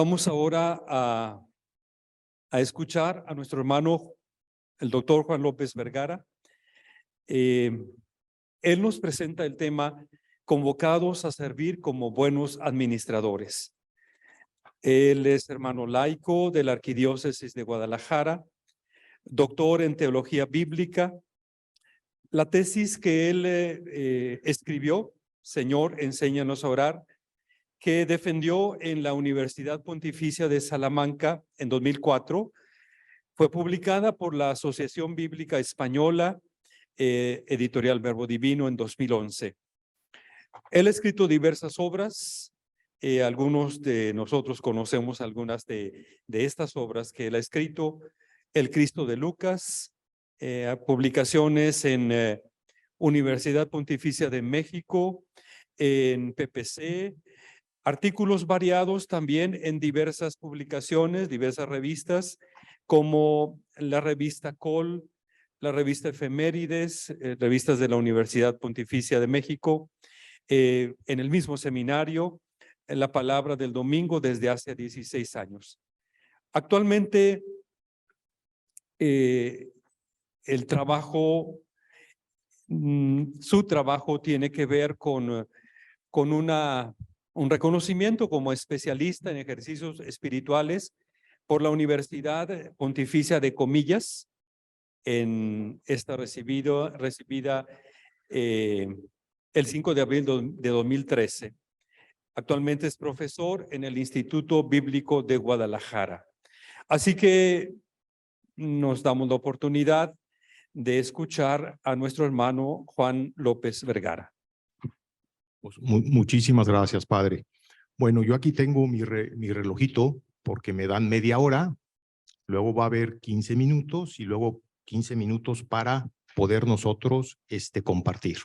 Vamos ahora a escuchar a nuestro hermano, el doctor Juan López Vergara. Él nos presenta el tema Convocados a servir como buenos administradores. Él es hermano laico de la Arquidiócesis de Guadalajara, doctor en teología bíblica. La tesis que él escribió, Señor, enséñanos a orar, que defendió en la Universidad Pontificia de Salamanca en 2004, fue publicada por la Asociación Bíblica Española, editorial Verbo Divino, en 2011. Él ha escrito diversas obras, algunos de nosotros conocemos algunas de estas obras que él ha escrito: El Cristo de Lucas, publicaciones en Universidad Pontificia de México, en PPC, artículos variados también en diversas publicaciones, diversas revistas, como la revista Col, la revista Efemérides, revistas de la Universidad Pontificia de México, en el mismo seminario, en La Palabra del Domingo, desde hace 16 años. Actualmente, el trabajo, su trabajo tiene que ver con un reconocimiento como especialista en ejercicios espirituales por la Universidad Pontificia de Comillas, en esta recibida el 5 de abril de 2013. Actualmente es profesor en el Instituto Bíblico de Guadalajara. Así que nos damos la oportunidad de escuchar a nuestro hermano Juan López Vergara. Pues muchísimas gracias, padre. Bueno, yo aquí tengo mi relojito porque me dan media hora, luego va a haber 15 minutos y luego 15 minutos para poder nosotros compartir.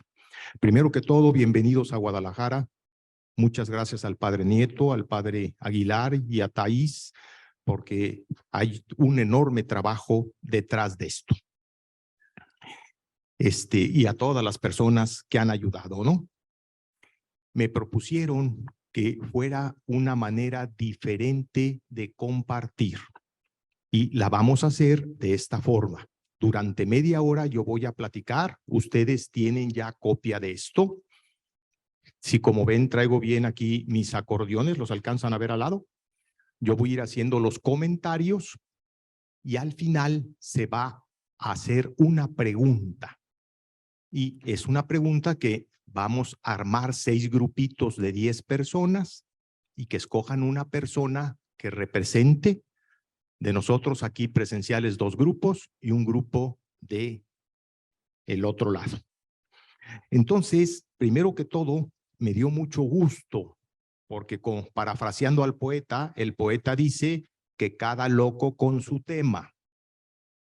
Primero que todo, bienvenidos a Guadalajara. Muchas gracias al padre Nieto, al padre Aguilar y a Thais, porque hay un enorme trabajo detrás de esto. Y a todas las personas que han ayudado, ¿no? Me propusieron que fuera una manera diferente de compartir y la vamos a hacer de esta forma. Durante media hora yo voy a platicar, ustedes tienen ya copia de esto. Si como ven traigo bien aquí mis acordeones, ¿los alcanzan a ver al lado? Yo voy a ir haciendo los comentarios y al final se va a hacer una pregunta. Y es una pregunta que vamos a armar 6 grupitos de 10 personas y que escojan una persona que represente. De nosotros aquí presenciales 2 grupos y un grupo de el otro lado. Entonces, primero que todo, me dio mucho gusto porque parafraseando al poeta, el poeta dice que cada loco con su tema.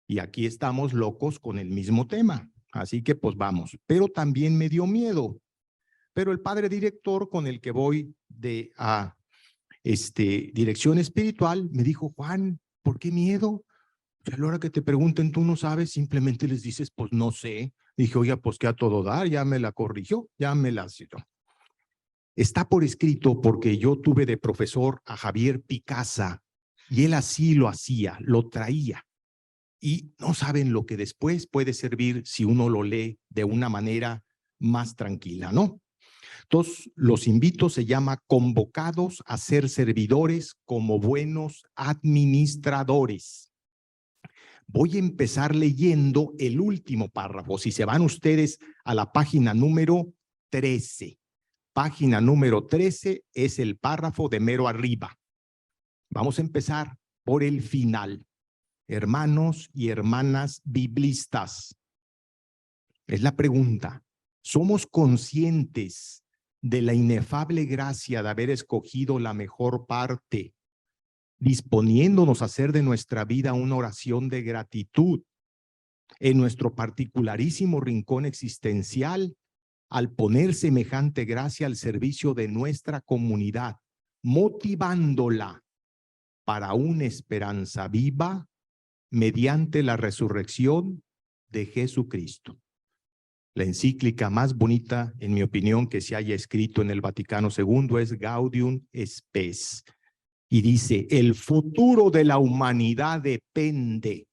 Y aquí estamos locos con el mismo tema. Así que pues vamos, pero también me dio miedo. Pero el padre director con el que voy a dirección espiritual me dijo: Juan, ¿por qué miedo? A la hora que te pregunten, tú no sabes, simplemente les dices, pues no sé. Dije, oiga, pues que a todo dar, ya me la corrigió, ya me la citó. Está por escrito porque yo tuve de profesor a Javier Picasa y él así lo hacía, lo traía. Y no saben lo que después puede servir si uno lo lee de una manera más tranquila, ¿no? Entonces, los invito, se llama Convocados a ser servidores como buenos administradores. Voy a empezar leyendo el último párrafo. Si se van ustedes a la página número 13. Página número 13 es el párrafo de mero arriba. Vamos a empezar por el final. Hermanos y hermanas biblistas. Es la pregunta. ¿Somos conscientes de la inefable gracia de haber escogido la mejor parte, disponiéndonos a hacer de nuestra vida una oración de gratitud en nuestro particularísimo rincón existencial, al poner semejante gracia al servicio de nuestra comunidad, motivándola para una esperanza viva mediante la resurrección de Jesucristo? La encíclica más bonita, en mi opinión, que se haya escrito en el Vaticano II es Gaudium Spes. Y dice, el futuro de la humanidad depende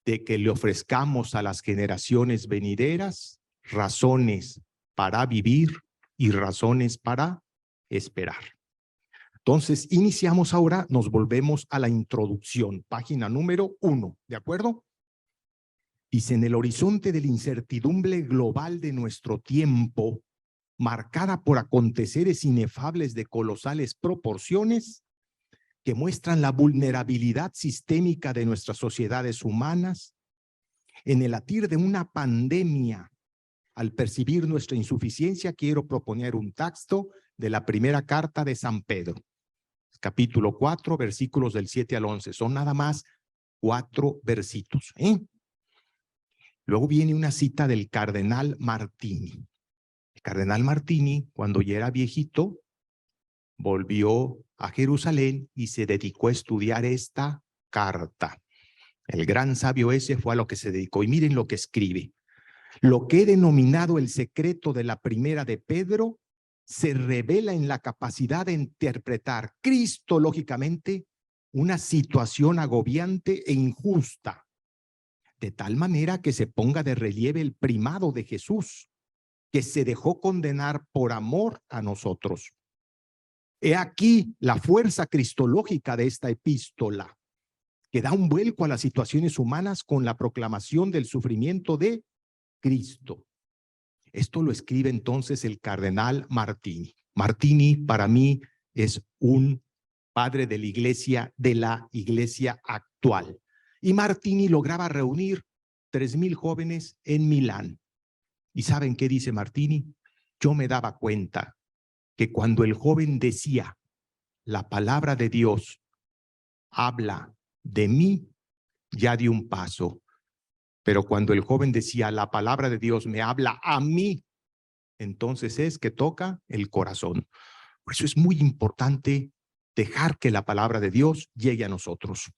de que le ofrezcamos a las generaciones venideras razones para vivir y razones para esperar. Entonces, iniciamos ahora, nos volvemos a la introducción, página número 1, ¿de acuerdo? Dice, en el horizonte de la incertidumbre global de nuestro tiempo, marcada por aconteceres inefables de colosales proporciones que muestran la vulnerabilidad sistémica de nuestras sociedades humanas, en el latir de una pandemia, al percibir nuestra insuficiencia, quiero proponer un texto de la primera carta de San Pedro, capítulo 4, versículos del 7 al 11. Son nada más 4 versitos. Luego viene una cita del cardenal Martini. El cardenal Martini, cuando ya era viejito, volvió a Jerusalén y se dedicó a estudiar esta carta. El gran sabio ese fue a lo que se dedicó. Y miren lo que escribe. Lo que he denominado el secreto de la primera de Pedro se revela en la capacidad de interpretar cristológicamente una situación agobiante e injusta, de tal manera que se ponga de relieve el primado de Jesús, que se dejó condenar por amor a nosotros. He aquí la fuerza cristológica de esta epístola, que da un vuelco a las situaciones humanas con la proclamación del sufrimiento de Cristo. Esto lo escribe entonces el cardenal Martini. Martini para mí es un padre de la iglesia actual. Y Martini lograba reunir 3,000 jóvenes en Milán. ¿Y saben qué dice Martini? Yo me daba cuenta que cuando el joven decía, la palabra de Dios habla de mí, ya di un paso. Pero cuando el joven decía, la palabra de Dios me habla a mí, entonces es que toca el corazón. Por eso es muy importante dejar que la palabra de Dios llegue a nosotros.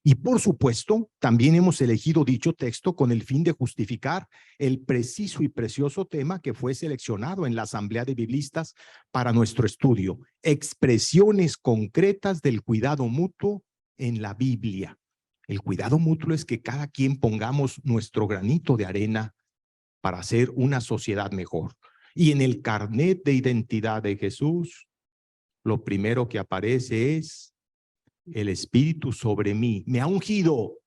Y por supuesto, también hemos elegido dicho texto con el fin de justificar el preciso y precioso tema que fue seleccionado en la Asamblea de Biblistas para nuestro estudio, expresiones concretas del cuidado mutuo en la Biblia. El cuidado mutuo es que cada quien pongamos nuestro granito de arena para hacer una sociedad mejor. Y en el carnet de identidad de Jesús, lo primero que aparece es el Espíritu sobre mí. Me ha ungido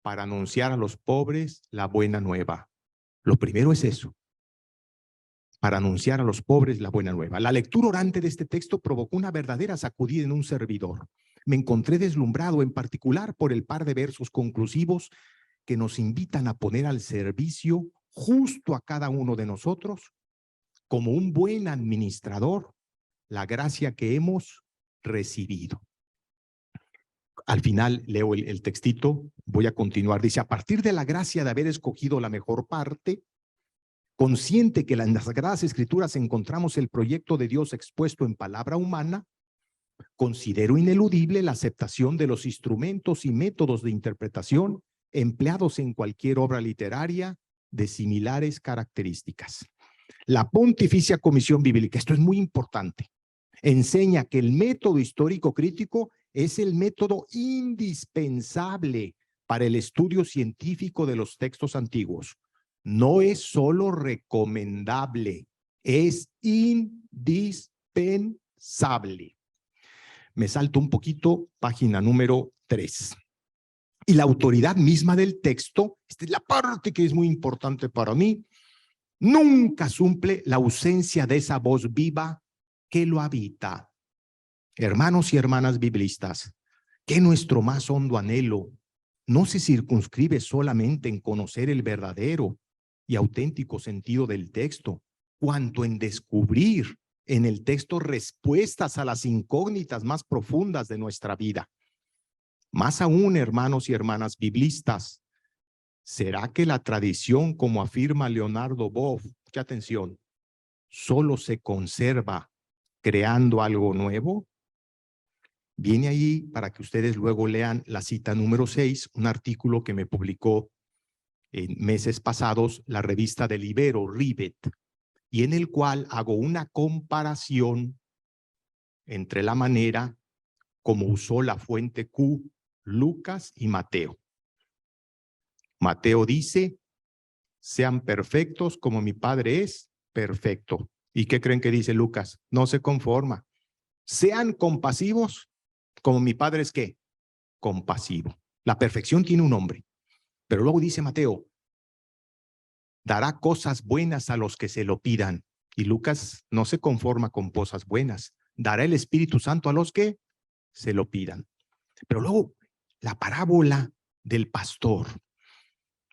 para anunciar a los pobres la buena nueva. Lo primero es eso, para anunciar a los pobres la buena nueva. La lectura orante de este texto provocó una verdadera sacudida en un servidor. Me encontré deslumbrado en particular por el par de versos conclusivos que nos invitan a poner al servicio justo a cada uno de nosotros, como un buen administrador, la gracia que hemos recibido. Al final leo el textito, voy a continuar. Dice, a partir de la gracia de haber escogido la mejor parte, consciente que en las Sagradas Escrituras encontramos el proyecto de Dios expuesto en palabra humana, considero ineludible la aceptación de los instrumentos y métodos de interpretación empleados en cualquier obra literaria de similares características. La Pontificia Comisión Bíblica, esto es muy importante, enseña que el método histórico crítico es el método indispensable para el estudio científico de los textos antiguos. No es solo recomendable, es indispensable. Me salto un poquito, página número 3. Y la autoridad misma del texto, esta es la parte que es muy importante para mí, nunca suple la ausencia de esa voz viva que lo habita. Hermanos y hermanas biblistas, que nuestro más hondo anhelo no se circunscribe solamente en conocer el verdadero y auténtico sentido del texto, cuanto en descubrir en el texto respuestas a las incógnitas más profundas de nuestra vida. Más aún, hermanos y hermanas biblistas, ¿será que la tradición, como afirma Leonardo Boff, mucha atención, solo se conserva creando algo nuevo? Viene ahí para que ustedes luego lean la cita número 6, un artículo que me publicó en meses pasados la revista del Ibero, Rivet, y en el cual hago una comparación entre la manera como usó la fuente Q, Lucas y Mateo. Mateo dice, sean perfectos como mi Padre es perfecto. ¿Y qué creen que dice Lucas? No se conforma. Sean compasivos como mi Padre es ¿qué? Compasivo. La perfección tiene un nombre. Pero luego dice Mateo, dará cosas buenas a los que se lo pidan. Y Lucas no se conforma con cosas buenas. Dará el Espíritu Santo a los que se lo pidan. Pero luego la parábola del pastor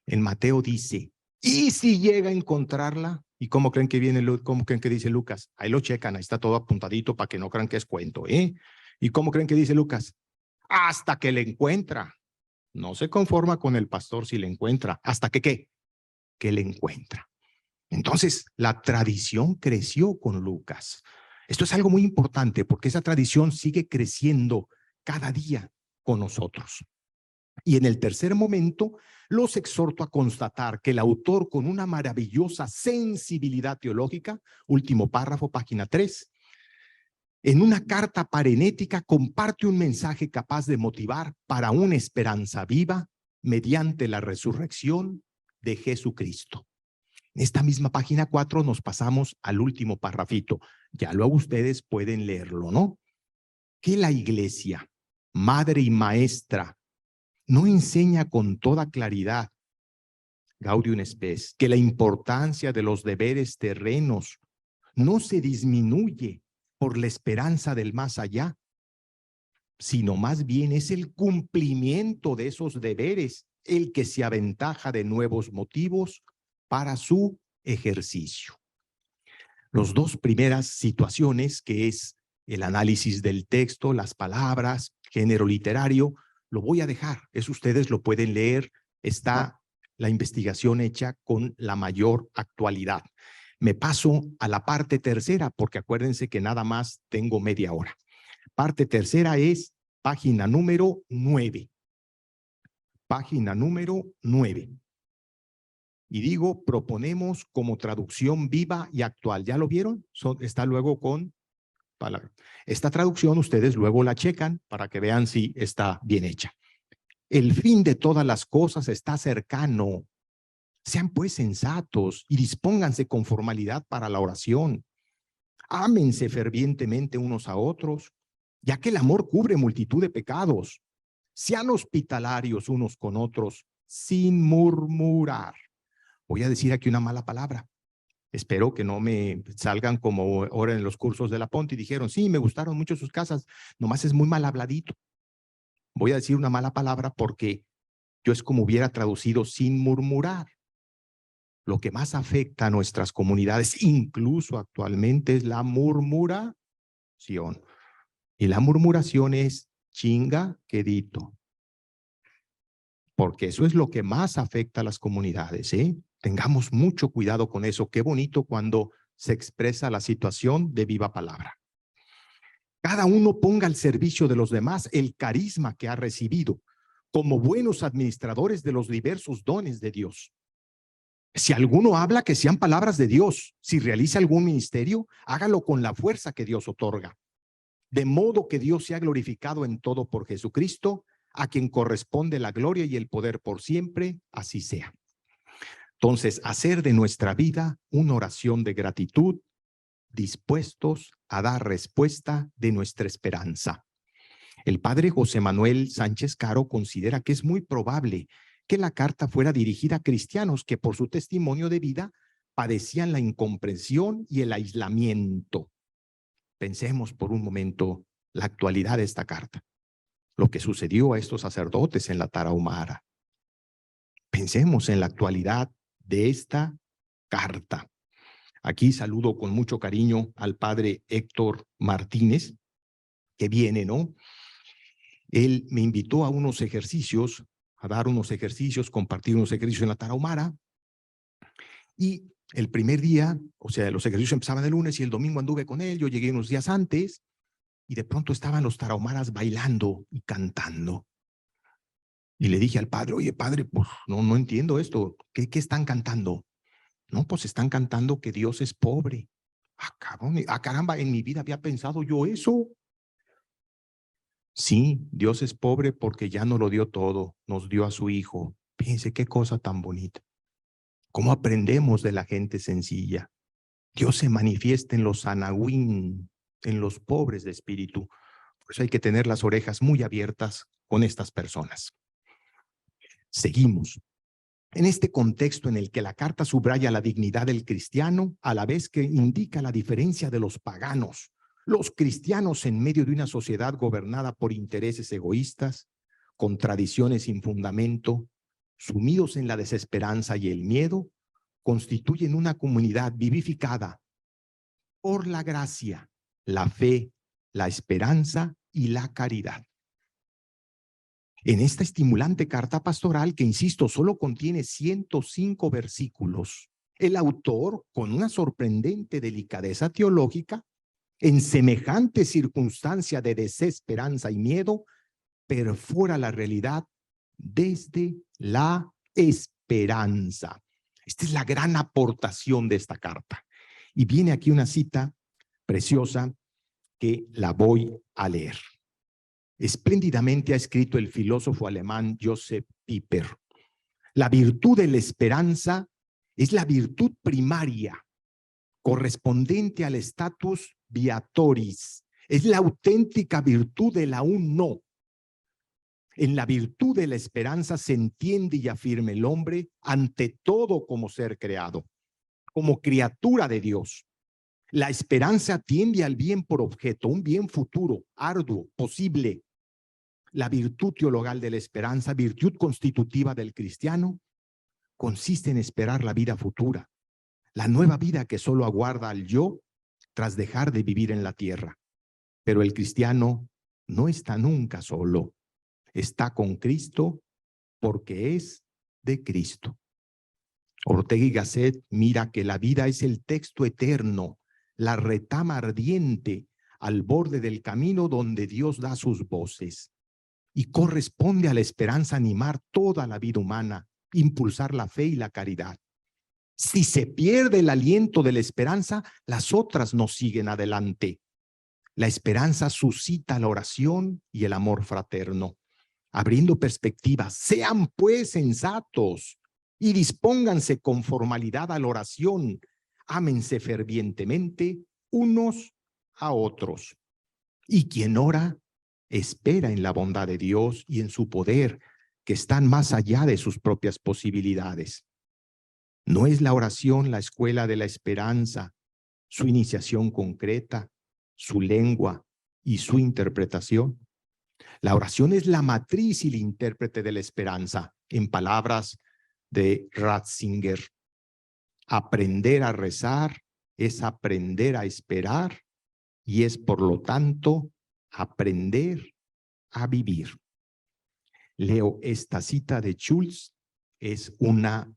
en Mateo dice, ¿y si llega a encontrarla? ¿Y cómo creen que viene, cómo creen que dice Lucas? Ahí lo checan, ahí está todo apuntadito para que no crean que es cuento, ¿eh? ¿Y cómo creen que dice Lucas? Hasta que le encuentra. No se conforma con el pastor si le encuentra. ¿Hasta que qué? Que le encuentra. Entonces, la tradición creció con Lucas. Esto es algo muy importante porque esa tradición sigue creciendo cada día con nosotros. Y en el tercer momento, los exhorto a constatar que el autor, con una maravillosa sensibilidad teológica, último párrafo, página 3, en una carta parenética comparte un mensaje capaz de motivar para una esperanza viva mediante la resurrección de Jesucristo. En esta misma página 4 nos pasamos al último párrafito. Ya luego ustedes pueden leerlo, ¿no? Que la iglesia, madre y maestra, no enseña con toda claridad, Gaudium Spes, que la importancia de los deberes terrenos no se disminuye por la esperanza del más allá, sino más bien es el cumplimiento de esos deberes el que se aventaja de nuevos motivos para su ejercicio. Las dos primeras situaciones, que es el análisis del texto, las palabras, género literario, lo voy a dejar. Eso ustedes lo pueden leer. Está la investigación hecha con la mayor actualidad. Me paso a la parte tercera, porque acuérdense que nada más tengo media hora. Parte tercera es página número 9. Página número 9. Y digo, proponemos como traducción viva y actual. ¿Ya lo vieron? Está luego con palabra. Esta traducción ustedes luego la checan para que vean si está bien hecha. El fin de todas las cosas está cercano. Sean pues sensatos y dispónganse con formalidad para la oración. Ámense fervientemente unos a otros, ya que el amor cubre multitud de pecados. Sean hospitalarios unos con otros sin murmurar. Voy a decir aquí una mala palabra. Espero que no me salgan como ahora en los cursos de la Ponte y dijeron, sí, me gustaron mucho sus casas, nomás es muy mal habladito. Voy a decir una mala palabra porque yo es como hubiera traducido sin murmurar. Lo que más afecta a nuestras comunidades, incluso actualmente, es la murmuración. Y la murmuración es chinga quedito. Porque eso es lo que más afecta a las comunidades, ¿eh? Tengamos mucho cuidado con eso. Qué bonito cuando se expresa la situación de viva palabra. Cada uno ponga al servicio de los demás el carisma que ha recibido, como buenos administradores de los diversos dones de Dios. Si alguno habla, que sean palabras de Dios. Si realiza algún ministerio, hágalo con la fuerza que Dios otorga. De modo que Dios sea glorificado en todo por Jesucristo, a quien corresponde la gloria y el poder por siempre, así sea. Entonces, hacer de nuestra vida una oración de gratitud, dispuestos a dar respuesta de nuestra esperanza. El padre José Manuel Sánchez Caro considera que es muy probable que la carta fuera dirigida a cristianos que por su testimonio de vida padecían la incomprensión y el aislamiento. Pensemos por un momento la actualidad de esta carta, lo que sucedió a estos sacerdotes en la Tarahumara. Pensemos en la actualidad de esta carta. Aquí saludo con mucho cariño al padre Héctor Martínez, que viene, ¿no? Él me invitó a unos ejercicios, a dar unos ejercicios, compartir unos ejercicios en la Tarahumara. Y el primer día, o sea, los ejercicios empezaban el lunes y el domingo anduve con él. Yo llegué unos días antes y de pronto estaban los tarahumaras bailando y cantando. Y le dije al padre, oye, padre, pues no entiendo esto. ¿Qué están cantando? No, pues están cantando que Dios es pobre. Ah, cabrón, caramba, en mi vida había pensado yo eso. Sí, Dios es pobre porque ya no lo dio todo, nos dio a su Hijo. Fíjense qué cosa tan bonita. ¿Cómo aprendemos de la gente sencilla? Dios se manifiesta en los anahuín, en los pobres de espíritu. Por eso hay que tener las orejas muy abiertas con estas personas. Seguimos. En este contexto en el que la carta subraya la dignidad del cristiano, a la vez que indica la diferencia de los paganos, los cristianos en medio de una sociedad gobernada por intereses egoístas, con tradiciones sin fundamento, sumidos en la desesperanza y el miedo, constituyen una comunidad vivificada por la gracia, la fe, la esperanza y la caridad. En esta estimulante carta pastoral, que insisto, solo contiene 105 versículos, el autor, con una sorprendente delicadeza teológica, en semejante circunstancia de desesperanza y miedo, perfora la realidad desde la esperanza. Esta es la gran aportación de esta carta. Y viene aquí una cita preciosa que la voy a leer. Espléndidamente ha escrito el filósofo alemán Joseph Pieper. La virtud de la esperanza es la virtud primaria, correspondiente al status viatoris. Es la auténtica virtud del aún no. En la virtud de la esperanza se entiende y afirma el hombre ante todo como ser creado, como criatura de Dios. La esperanza tiende al bien por objeto, un bien futuro, arduo, posible. La virtud teologal de la esperanza, virtud constitutiva del cristiano, consiste en esperar la vida futura, la nueva vida que solo aguarda al yo tras dejar de vivir en la tierra. Pero el cristiano no está nunca solo, está con Cristo porque es de Cristo. Ortega y Gasset mira que la vida es el texto eterno, la retama ardiente al borde del camino donde Dios da sus voces. Y corresponde a la esperanza animar toda la vida humana, impulsar la fe y la caridad. Si se pierde el aliento de la esperanza, las otras no siguen adelante. La esperanza suscita la oración y el amor fraterno, abriendo perspectivas. Sean pues sensatos y dispónganse con formalidad a la oración. Ámense fervientemente unos a otros. Y quien ora, espera en la bondad de Dios y en su poder, que están más allá de sus propias posibilidades. ¿No es la oración la escuela de la esperanza, su iniciación concreta, su lengua y su interpretación? La oración es la matriz y el intérprete de la esperanza. En palabras de Ratzinger, aprender a rezar es aprender a esperar y es, por lo tanto, aprender a vivir. Leo esta cita de Schulz, es una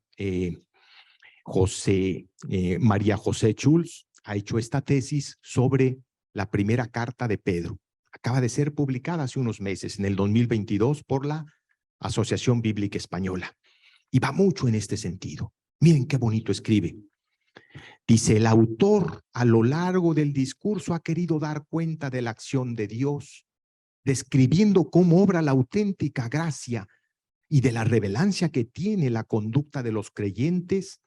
María José Schulz ha hecho esta tesis sobre la primera carta de Pedro. Acaba de ser publicada hace unos meses, en el 2022, por la Asociación Bíblica Española. Y va mucho en este sentido. Miren qué bonito escribe. Dice, el autor a lo largo del discurso ha querido dar cuenta de la acción de Dios, describiendo cómo obra la auténtica gracia y de la relevancia que tiene la conducta de los creyentes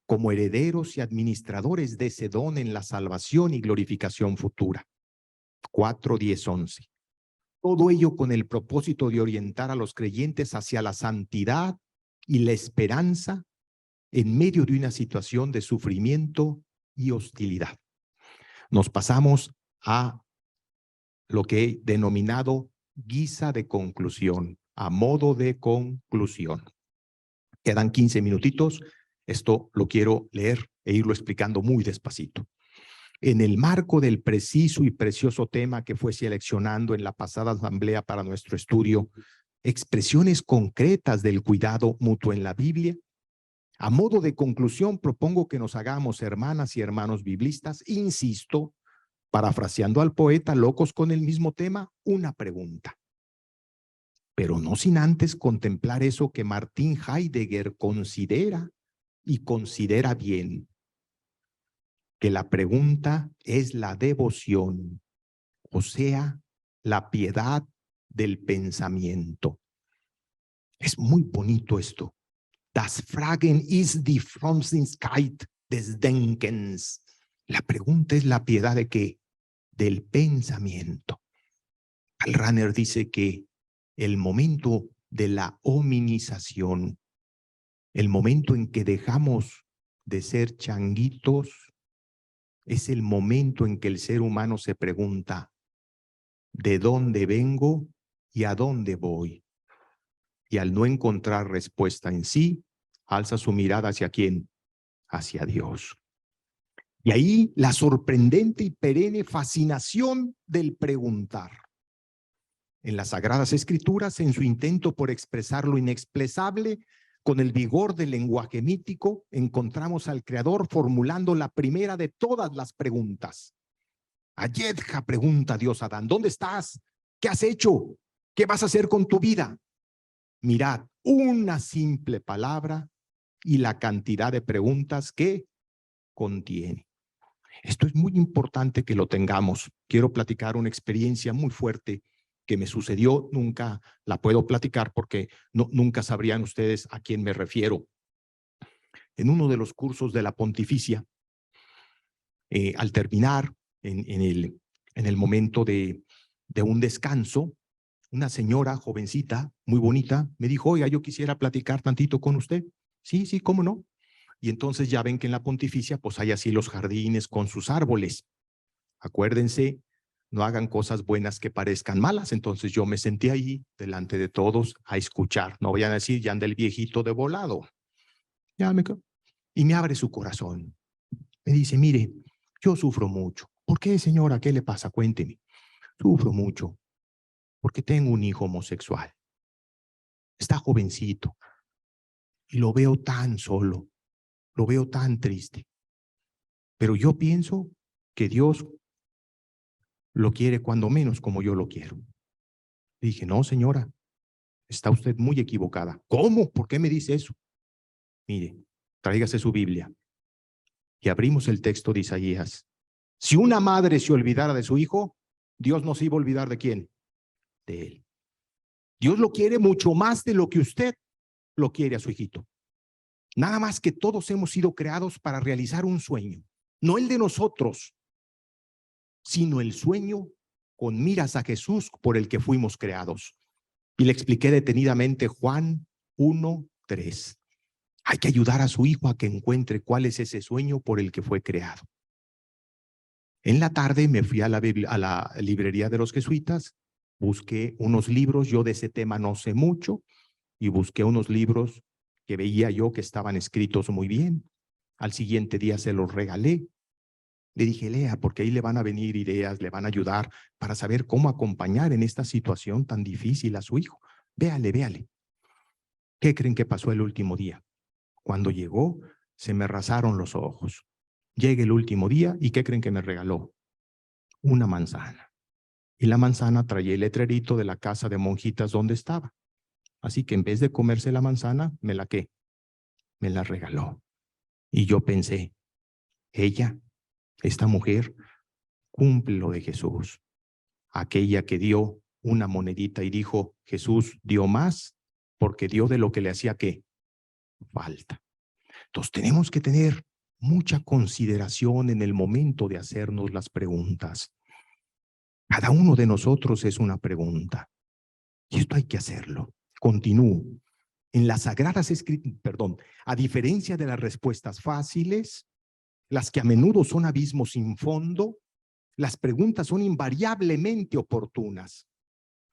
como herederos y administradores de ese don en la salvación y glorificación futura. 4, 10, 11. Todo ello con el propósito de orientar a los creyentes hacia la santidad y la esperanza en medio de una situación de sufrimiento y hostilidad. Nos pasamos a lo que he denominado guisa de conclusión, a modo de conclusión. Quedan 15 minutitos. Esto lo quiero leer e irlo explicando muy despacito. En el marco del preciso y precioso tema que fue seleccionando en la pasada asamblea para nuestro estudio, expresiones concretas del cuidado mutuo en la Biblia, a modo de conclusión propongo que nos hagamos, hermanas y hermanos biblistas, insisto, parafraseando al poeta, locos con el mismo tema, una pregunta. Pero no sin antes contemplar eso que Martín Heidegger considera y considera bien, que la pregunta es la devoción, o sea, la piedad del pensamiento. Es muy bonito esto. Das Fragen ist die Frömmigkeit des Denkens. La pregunta es la piedad de qué? Del pensamiento. Karl Rahner dice que el momento de la hominización, el momento en que dejamos de ser changuitos, es el momento en que el ser humano se pregunta, ¿de dónde vengo y a dónde voy? Y al no encontrar respuesta en sí, alza su mirada ¿hacia quién? Hacia Dios. Y ahí la sorprendente y perenne fascinación del preguntar. En las Sagradas Escrituras, en su intento por expresar lo inexpresable, con el vigor del lenguaje mítico, encontramos al Creador formulando la primera de todas las preguntas. Ayedja, pregunta Dios a Adán, ¿dónde estás? ¿Qué has hecho? ¿Qué vas a hacer con tu vida? Mirad, una simple palabra y la cantidad de preguntas que contiene. Esto es muy importante que lo tengamos. Quiero platicar una experiencia muy fuerte que me sucedió. Nunca la puedo platicar porque nunca sabrían ustedes a quién me refiero. En uno de los cursos de la Pontificia, al terminar, en el momento de un descanso, una señora jovencita, muy bonita, me dijo, oiga, yo quisiera platicar tantito con usted. Sí, sí, cómo no. Y entonces ya ven que en la Pontificia pues hay así los jardines con sus árboles. Acuérdense, no hagan cosas buenas que parezcan malas. Entonces yo me senté ahí delante de todos a escuchar. No vayan a decir, ya anda el viejito de volado. Y me abre su corazón. Me dice, mire, yo sufro mucho. ¿Por qué, señora? ¿Qué le pasa? Cuénteme. Sufro mucho porque tengo un hijo homosexual. Está jovencito y lo veo tan solo, lo veo tan triste. Pero yo pienso que Dios lo quiere cuando menos como yo lo quiero. Le dije, no, señora, está usted muy equivocada. ¿Cómo? ¿Por qué me dice eso? Mire, tráigase su Biblia. Y abrimos el texto de Isaías. Si una madre se olvidara de su hijo, Dios no se iba a olvidar de quién, de él. Dios lo quiere mucho más de lo que usted lo quiere a su hijito. Nada más que todos hemos sido creados para realizar un sueño, no el de nosotros, sino el sueño con miras a Jesús por el que fuimos creados. Y le expliqué detenidamente Juan 1:3. Hay que ayudar a su hijo a que encuentre cuál es ese sueño por el que fue creado. En la tarde me fui a la librería de los jesuitas, busqué unos libros, yo de ese tema no sé mucho, y busqué unos libros que veía yo que estaban escritos muy bien. Al siguiente día se los regalé. Le dije, lea, porque ahí le van a venir ideas, le van a ayudar para saber cómo acompañar en esta situación tan difícil a su hijo. Véale, véale. ¿Qué creen que pasó el último día? Cuando llegó, se me rasaron los ojos. Llega el último día y ¿qué creen que me regaló? Una manzana. Y la manzana traía el letrerito de la casa de monjitas donde estaba. Así que en vez de comerse la manzana, me la regaló. Y yo pensé, ella, esta mujer, cumple lo de Jesús. Aquella que dio una monedita y dijo, Jesús dio más porque dio de lo que le hacía ¿qué? Falta. Entonces tenemos que tener mucha consideración en el momento de hacernos las preguntas. Cada uno de nosotros es una pregunta. Y esto hay que hacerlo. Continúo. En las Sagradas Escrituras, a diferencia de las respuestas fáciles, las que a menudo son abismos sin fondo, las preguntas son invariablemente oportunas,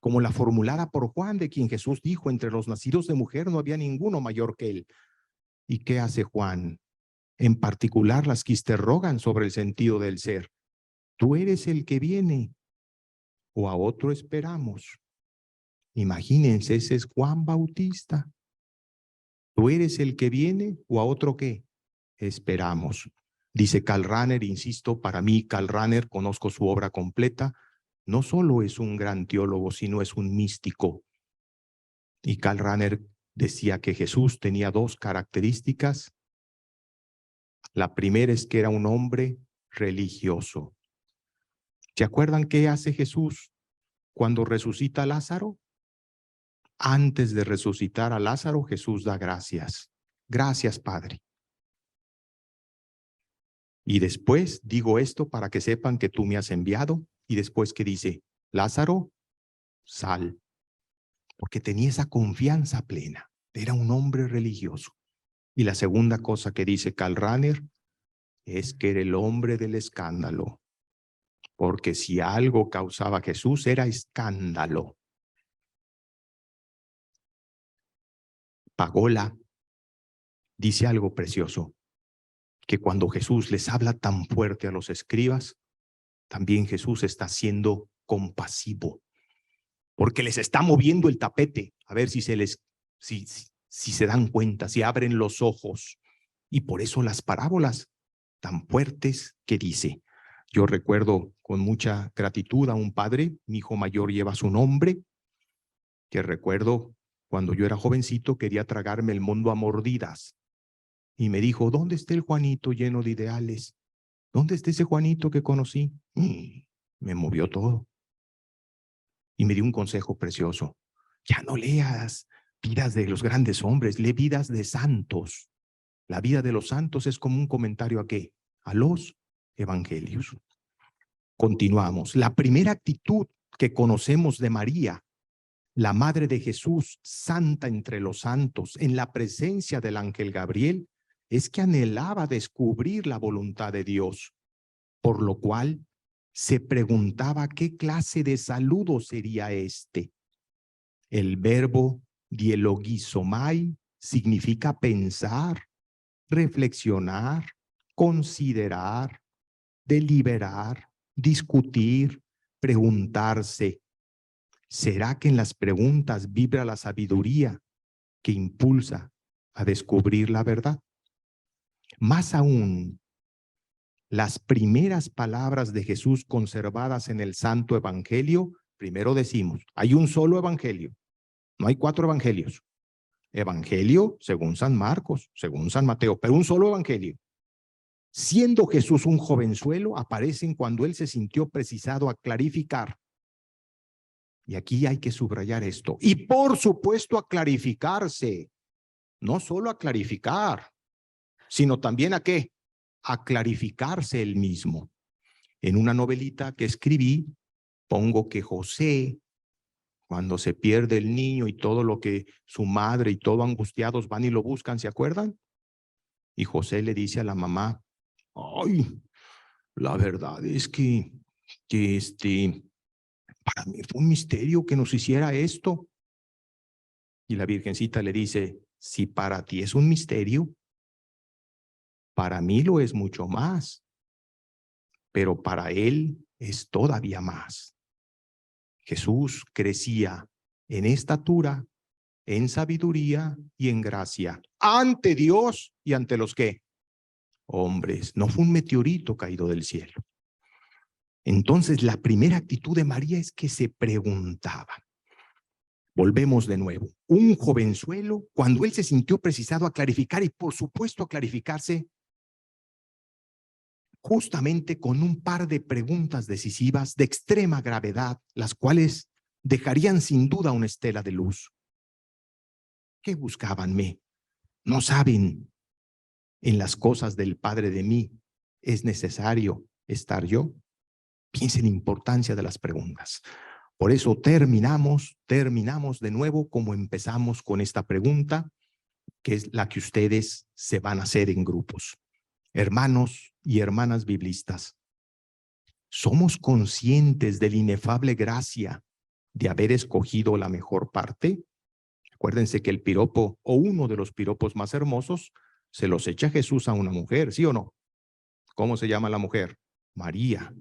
como la formulada por Juan, de quien Jesús dijo, entre los nacidos de mujer no había ninguno mayor que él. ¿Y qué hace Juan? En particular las que interrogan sobre el sentido del ser. ¿Tú eres el que viene o a otro esperamos? Imagínense, ese es Juan Bautista. ¿Tú eres el que viene o a otro qué? Esperamos. Dice Karl Rahner, insisto, para mí Karl Rahner, conozco su obra completa, no solo es un gran teólogo, sino es un místico. Y Karl Rahner decía que Jesús tenía dos características. La primera es que era un hombre religioso. ¿Se acuerdan qué hace Jesús cuando resucita a Lázaro? Antes de resucitar a Lázaro, Jesús da gracias. Gracias, Padre. Y después digo esto para que sepan que tú me has enviado. Y después que dice, Lázaro, sal. Porque tenía esa confianza plena. Era un hombre religioso. Y la segunda cosa que dice Karl Rahner es que era el hombre del escándalo. Porque si algo causaba Jesús era escándalo. Pagola dice algo precioso, que cuando Jesús les habla tan fuerte a los escribas, también Jesús está siendo compasivo, porque les está moviendo el tapete, a ver si se dan cuenta, si abren los ojos. Y por eso las parábolas tan fuertes que dice. Yo recuerdo con mucha gratitud a un padre, mi hijo mayor lleva su nombre, que recuerdo cuando yo era jovencito quería tragarme el mundo a mordidas. Y me dijo, ¿dónde está el Juanito lleno de ideales? ¿Dónde está ese Juanito que conocí? Me movió todo. Y me dio un consejo precioso. Ya no leas vidas de los grandes hombres, lee vidas de santos. La vida de los santos es como un comentario ¿a qué? A los evangelios. Continuamos. La primera actitud que conocemos de María, la madre de Jesús, santa entre los santos, en la presencia del ángel Gabriel, es que anhelaba descubrir la voluntad de Dios, por lo cual se preguntaba qué clase de saludo sería este. El verbo dielogizomai significa pensar, reflexionar, considerar, deliberar, discutir, preguntarse. ¿Será que en las preguntas vibra la sabiduría que impulsa a descubrir la verdad? Más aún, las primeras palabras de Jesús conservadas en el Santo Evangelio, primero decimos, hay un solo Evangelio, no hay 4 evangelios. Evangelio según San Marcos, según San Mateo, pero un solo Evangelio. Siendo Jesús un jovenzuelo, aparecen cuando él se sintió precisado a clarificar. Y aquí hay que subrayar esto. Y por supuesto a clarificarse, no solo a clarificar, sino también a qué, a clarificarse él mismo. En una novelita que escribí, pongo que José, cuando se pierde el niño y todo lo que su madre y todo angustiados van y lo buscan, ¿se acuerdan? Y José le dice a la mamá, ay, la verdad es que para mí fue un misterio que nos hiciera esto. Y la Virgencita le dice, si para ti es un misterio, para mí lo es mucho más, pero para él es todavía más. Jesús crecía en estatura, en sabiduría y en gracia, ante Dios y ante los ¿qué? Hombres. No fue un meteorito caído del cielo. Entonces, la primera actitud de María es que se preguntaba. Volvemos de nuevo. Un jovenzuelo, cuando él se sintió precisado a clarificar y por supuesto a clarificarse justamente con un par de preguntas decisivas de extrema gravedad, las cuales dejarían sin duda una estela de luz. ¿Qué buscabanme? ¿No saben en las cosas del Padre de mí es necesario estar yo? Piensen en la importancia de las preguntas. Por eso terminamos de nuevo como empezamos con esta pregunta, que es la que ustedes se van a hacer en grupos. Hermanos y hermanas biblistas, ¿somos conscientes de la inefable gracia de haber escogido la mejor parte? Acuérdense que el piropo o uno de los piropos más hermosos se los echa Jesús a una mujer, ¿sí o no? ¿Cómo se llama la mujer? María.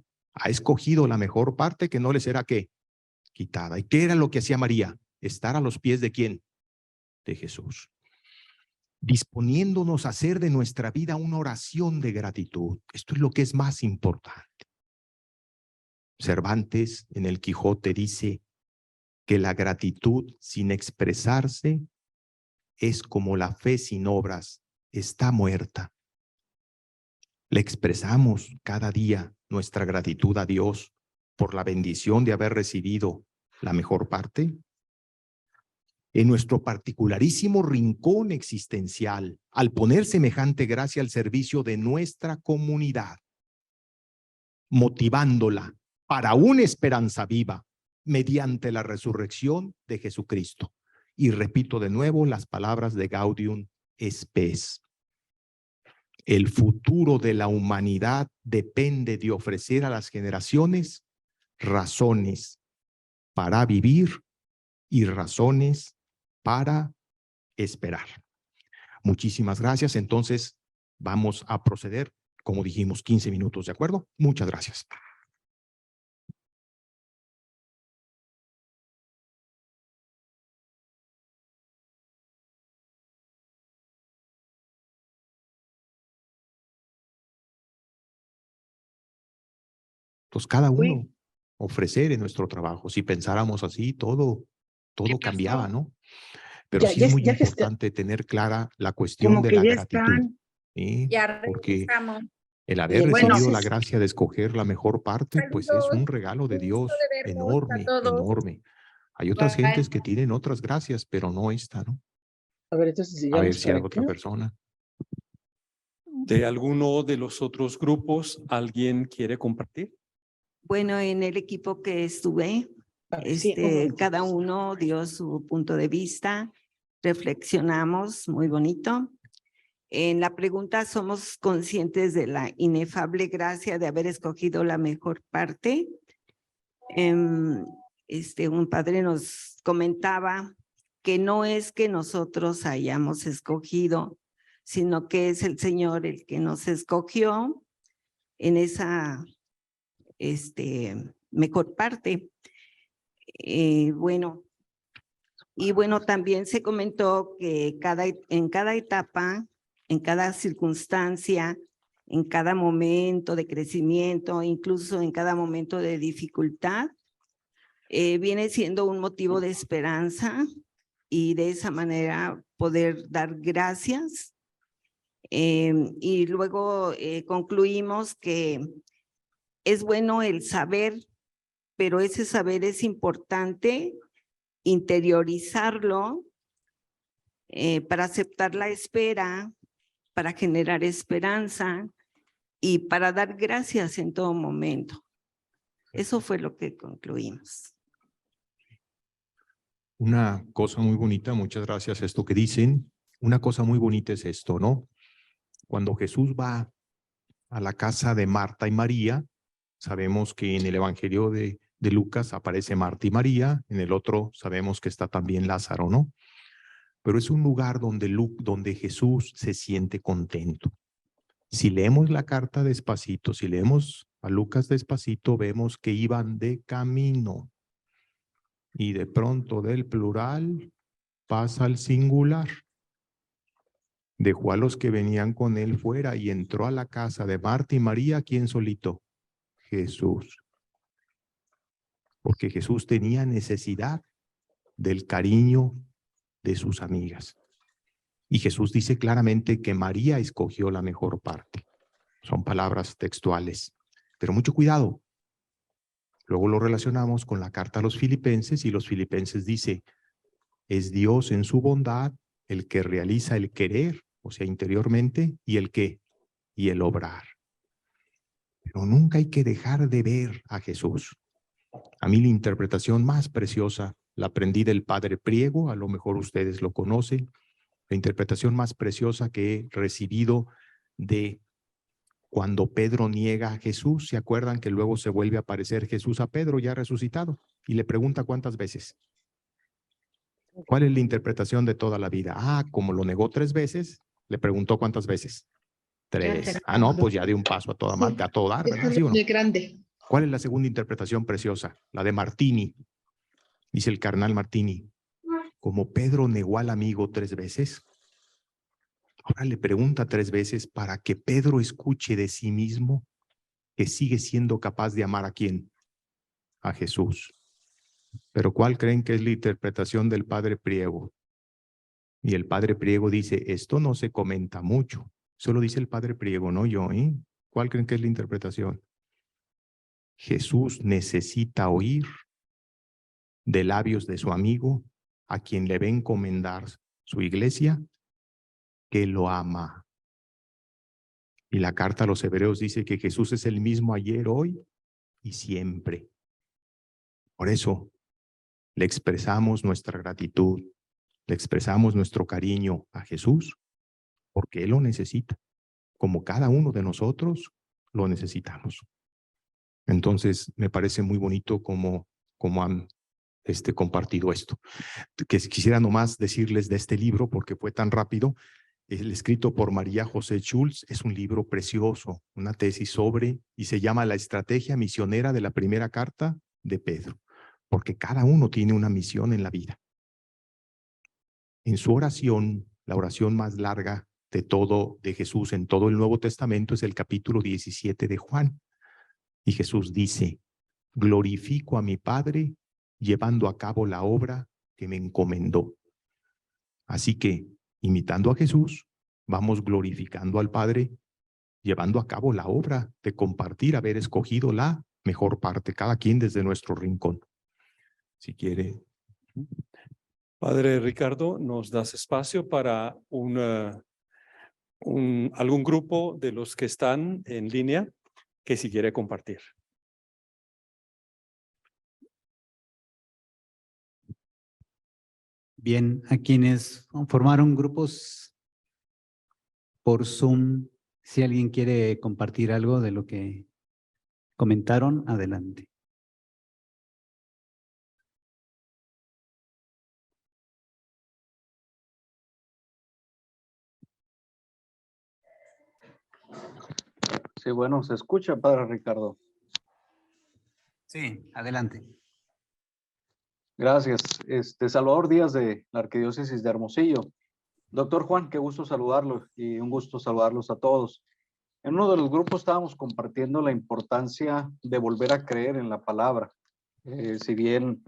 Ha escogido la mejor parte que no le será ¿qué? Quitada. ¿Y qué era lo que hacía María? Estar a los pies de ¿quién? De Jesús. Disponiéndonos a hacer de nuestra vida una oración de gratitud. Esto es lo que es más importante. Cervantes en el Quijote dice que la gratitud sin expresarse es como la fe sin obras, está muerta. Le expresamos cada día nuestra gratitud a Dios por la bendición de haber recibido la mejor parte? En nuestro particularísimo rincón existencial, al poner semejante gracia al servicio de nuestra comunidad, motivándola para una esperanza viva mediante la resurrección de Jesucristo. Y repito de nuevo las palabras de Gaudium Spes. El futuro de la humanidad depende de ofrecer a las generaciones razones para vivir y razones para esperar. Muchísimas gracias. Entonces, vamos a proceder, como dijimos, 15 minutos, ¿de acuerdo? Muchas gracias. Entonces, cada uno ofrecer en nuestro trabajo. Si pensáramos así, todo cambiaba, ¿no? Pero sí es muy importante tener clara la cuestión de la gratitud. ¿Sí? Porque el haber recibido la gracia de escoger la mejor parte, pues es un regalo de Dios enorme, enorme. Hay otras gentes que tienen otras gracias, pero no esta, ¿no? A ver, entonces, A ver si hay otra persona. ¿De alguno de los otros grupos alguien quiere compartir? Bueno, en el equipo que estuve, cada uno dio su punto de vista, reflexionamos, muy bonito. En la pregunta, ¿somos conscientes de la inefable gracia de haber escogido la mejor parte? Un padre nos comentaba que no es que nosotros hayamos escogido, sino que es el Señor el que nos escogió en esa mejor parte. Bueno, también se comentó que en cada etapa, en cada circunstancia, en cada momento de crecimiento, incluso en cada momento de dificultad, viene siendo un motivo de esperanza y de esa manera poder dar gracias. Y luego concluimos que es bueno el saber, pero ese saber es importante interiorizarlo para aceptar la espera, para generar esperanza y para dar gracias en todo momento. Eso fue lo que concluimos. Una cosa muy bonita, muchas gracias, esto que dicen. Una cosa muy bonita es esto, ¿no? Cuando Jesús va a la casa de Marta y María, sabemos que en el Evangelio de Lucas aparece Marta y María, en el otro sabemos que está también Lázaro, ¿no? Pero es un lugar donde Jesús se siente contento. Si leemos la carta despacito, si leemos a Lucas despacito, vemos que iban de camino y de pronto del plural pasa al singular. Dejó a los que venían con él fuera y entró a la casa de Marta y María. ¿Quién solito? Jesús. Porque Jesús tenía necesidad del cariño de sus amigas. Y Jesús dice claramente que María escogió la mejor parte. Son palabras textuales. Pero mucho cuidado. Luego lo relacionamos con la carta a los Filipenses y los Filipenses dice, es Dios en su bondad el que realiza el querer, o sea, interiormente, y el qué, y el obrar. Pero nunca hay que dejar de ver a Jesús. A mí la interpretación más preciosa la aprendí del padre Priego, a lo mejor ustedes lo conocen, la interpretación más preciosa que he recibido de cuando Pedro niega a Jesús. ¿Se acuerdan que luego se vuelve a aparecer Jesús a Pedro ya resucitado? Y le pregunta cuántas veces. ¿Cuál es la interpretación de toda la vida? Ah, como lo negó 3 veces, le preguntó cuántas veces. 3. Ah, no, pues ya de un paso a toda marca, a todo dar, ¿verdad? ¿Sí o no? Grande. ¿Cuál es la segunda interpretación preciosa? La de Martini. Dice el carnal Martini, como Pedro negó al amigo 3 veces, ahora le pregunta 3 veces para que Pedro escuche de sí mismo que sigue siendo capaz de amar a quién, a Jesús. Pero ¿cuál creen que es la interpretación del padre Priego? Y el padre Priego dice, esto no se comenta mucho, solo dice el padre Priego, no yo, ¿eh? ¿Cuál creen que es la interpretación? Jesús necesita oír de labios de su amigo, a quien le va a encomendar su iglesia, que lo ama. Y la carta a los Hebreos dice que Jesús es el mismo ayer, hoy y siempre. Por eso le expresamos nuestra gratitud, le expresamos nuestro cariño a Jesús, porque Él lo necesita, como cada uno de nosotros lo necesitamos. Entonces, me parece muy bonito como han compartido esto. Que quisiera nomás decirles de este libro, porque fue tan rápido. El escrito por María José Schulz, es un libro precioso, una tesis y se llama La estrategia misionera de la primera carta de Pedro, porque cada uno tiene una misión en la vida. En su oración, la oración más larga de Jesús en todo el Nuevo Testamento es el capítulo 17 de Juan. Y Jesús dice: glorifico a mi Padre llevando a cabo la obra que me encomendó. Así que, imitando a Jesús, vamos glorificando al Padre, llevando a cabo la obra de compartir, haber escogido la mejor parte, cada quien desde nuestro rincón. Si quiere. Padre Ricardo, ¿nos das espacio para algún grupo de los que están en línea que si quiere compartir? Bien, a quienes formaron grupos por Zoom, si alguien quiere compartir algo de lo que comentaron, adelante. Sí, bueno, se escucha, Padre Ricardo. Sí, adelante. Gracias. Salvador Díaz de la Arquidiócesis de Hermosillo. Doctor Juan, qué gusto saludarlo y un gusto saludarlos a todos. En uno de los grupos estábamos compartiendo la importancia de volver a creer en la palabra. Si bien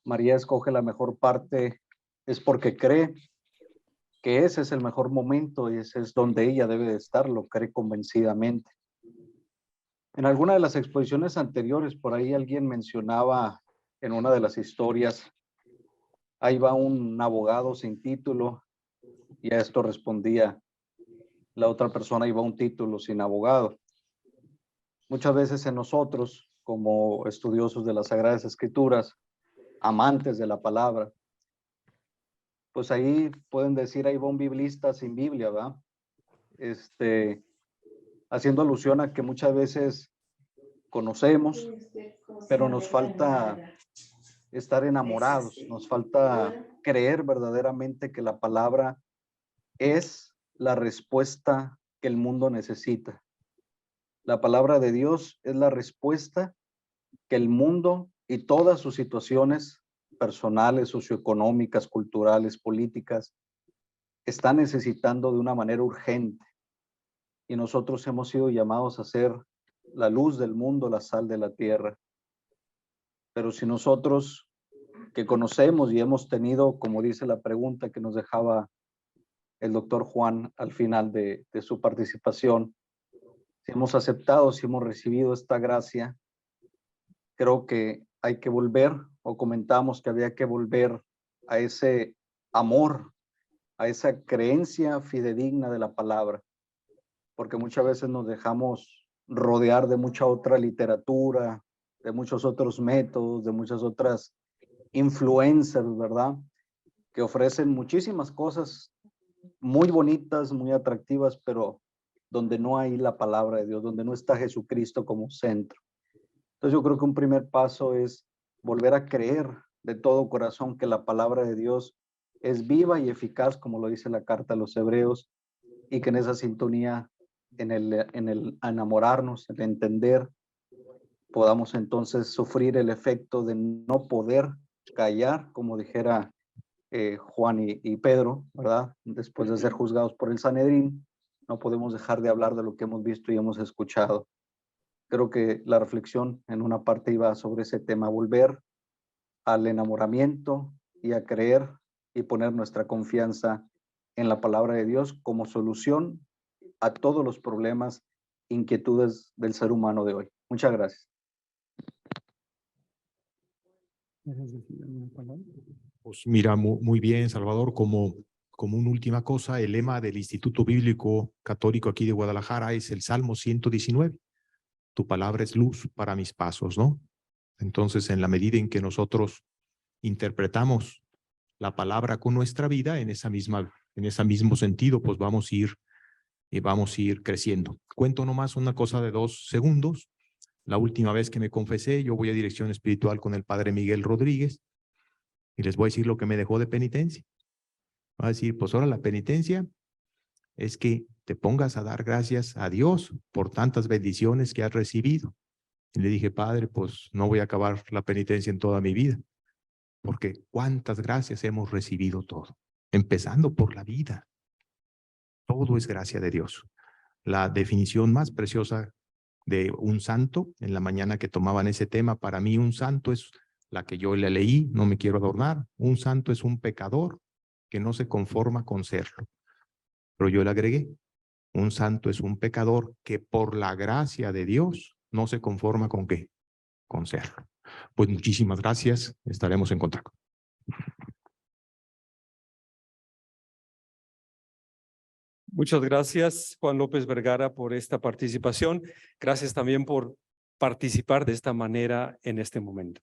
María escoge la mejor parte, es porque cree que ese es el mejor momento y ese es donde ella debe de estar, lo cree convencidamente. En alguna de las exposiciones anteriores, por ahí alguien mencionaba en una de las historias, ahí va un abogado sin título y a esto respondía la otra persona, iba un título sin abogado. Muchas veces en nosotros, como estudiosos de las Sagradas Escrituras, amantes de la palabra, pues ahí pueden decir, ahí va un biblista sin Biblia, ¿verdad? Haciendo alusión a que muchas veces conocemos, pero nos falta estar enamorados, nos falta creer verdaderamente que la palabra es la respuesta que el mundo necesita. La palabra de Dios es la respuesta que el mundo y todas sus situaciones personales, socioeconómicas, culturales, políticas, están necesitando de una manera urgente. Y nosotros hemos sido llamados a ser la luz del mundo, la sal de la tierra. Pero si nosotros que conocemos y hemos tenido, como dice la pregunta que nos dejaba el doctor Juan al final de su participación, si hemos aceptado, si hemos recibido esta gracia, creo que hay que volver, o comentamos que había que volver a ese amor, a esa creencia fidedigna de la palabra, porque muchas veces nos dejamos rodear de mucha otra literatura, de muchos otros métodos, de muchas otras influencers, ¿verdad? Que ofrecen muchísimas cosas muy bonitas, muy atractivas, pero donde no hay la palabra de Dios, donde no está Jesucristo como centro. Entonces yo creo que un primer paso es volver a creer de todo corazón que la palabra de Dios es viva y eficaz, como lo dice la carta a los Hebreos, y que en esa sintonía, en el enamorarnos, en el entender, podamos entonces sufrir el efecto de no poder callar, como dijera Juan y Pedro, ¿verdad? Después de ser juzgados por el Sanedrín, no podemos dejar de hablar de lo que hemos visto y hemos escuchado. Creo que la reflexión en una parte iba sobre ese tema, volver al enamoramiento y a creer y poner nuestra confianza en la palabra de Dios como solución a todos los problemas, inquietudes del ser humano de hoy. Muchas gracias. Pues mira, muy bien, Salvador, como una última cosa, el lema del Instituto Bíblico Católico aquí de Guadalajara es el Salmo 119. Tu palabra es luz para mis pasos, ¿no? Entonces, en la medida en que nosotros interpretamos la palabra con nuestra vida, en ese mismo sentido, pues vamos a ir creciendo. Cuento nomás una cosa de 2 segundos. La última vez que me confesé, yo voy a dirección espiritual con el padre Miguel Rodríguez y les voy a decir lo que me dejó de penitencia. Va a decir, pues ahora la penitencia es que te pongas a dar gracias a Dios por tantas bendiciones que has recibido. Y le dije, padre, pues no voy a acabar la penitencia en toda mi vida, porque cuántas gracias hemos recibido todo, empezando por la vida. Todo es gracia de Dios. La definición más preciosa de un santo, en la mañana que tomaban ese tema, para mí un santo es la que yo le leí, no me quiero adornar. Un santo es un pecador que no se conforma con serlo. Pero yo le agregué, un santo es un pecador que por la gracia de Dios no se conforma con ¿qué? Con serlo. Pues muchísimas gracias, estaremos en contacto. Muchas gracias, Juan López Vergara, por esta participación. Gracias también por participar de esta manera en este momento.